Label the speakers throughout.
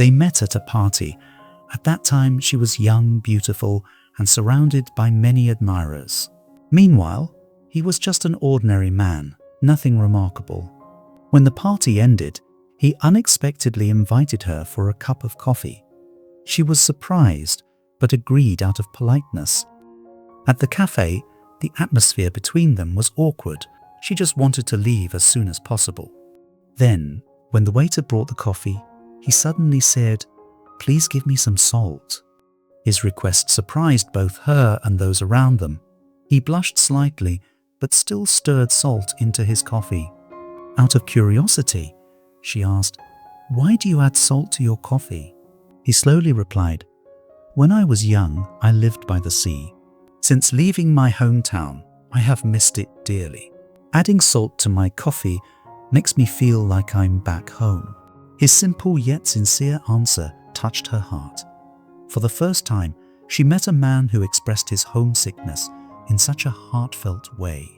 Speaker 1: They met at a party. At that time, she was young, beautiful, and surrounded by many admirers. Meanwhile, he was just an ordinary man, nothing remarkable. When the party ended, he unexpectedly invited her for a cup of coffee. She was surprised, but agreed out of politeness. At the cafe, the atmosphere between them was awkward. She just wanted to leave as soon as possible. Then, when the waiter brought the coffee, he suddenly said, "Please give me some salt." His request surprised both her and those around them. He blushed slightly, but still stirred salt into his coffee. Out of curiosity, she asked, "Why do you add salt to your coffee?" He slowly replied, "When I was young, I lived by the sea. Since leaving my hometown, I have missed it dearly. Adding salt to my coffee makes me feel like I'm back home." His simple yet sincere answer touched her heart. For the first time, she met a man who expressed his homesickness in such a heartfelt way.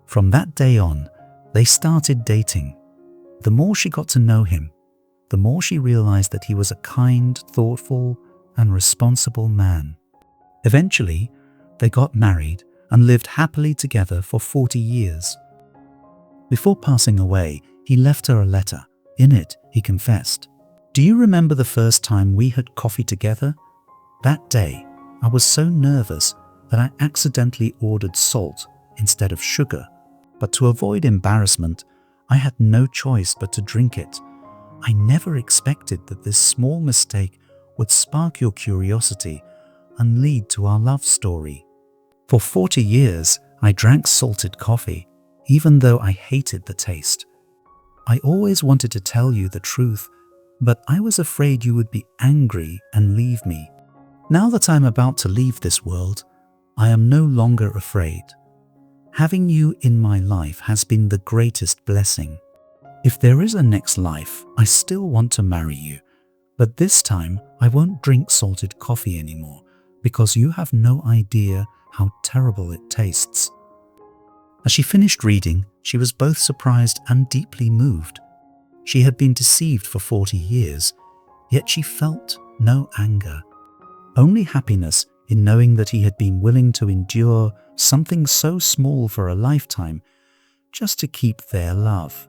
Speaker 1: From that day on, they started dating. The more she got to know him, the more she realized that he was a kind, thoughtful, and responsible man. Eventually, they got married and lived happily together for 40 years. Before passing away, he left her a letter. In it, he confessed, "Do you remember the first time we had coffee together? That day, I was so nervous that I accidentally ordered salt instead of sugar. But to avoid embarrassment, I had no choice but to drink it. I never expected that this small mistake would spark your curiosity and lead to our love story. For 40 years, I drank salted coffee, even though I hated the taste. I always wanted to tell you the truth, but I was afraid you would be angry and leave me. Now that I'm about to leave this world, I am no longer afraid. Having you in my life has been the greatest blessing. If there is a next life, I still want to marry you, but this time I won't drink salted coffee anymore because you have no idea how terrible it tastes." As she finished reading, she was both surprised and deeply moved. She had been deceived for 40 years, yet she felt no anger, only happiness in knowing that he had been willing to endure something so small for a lifetime just to keep their love.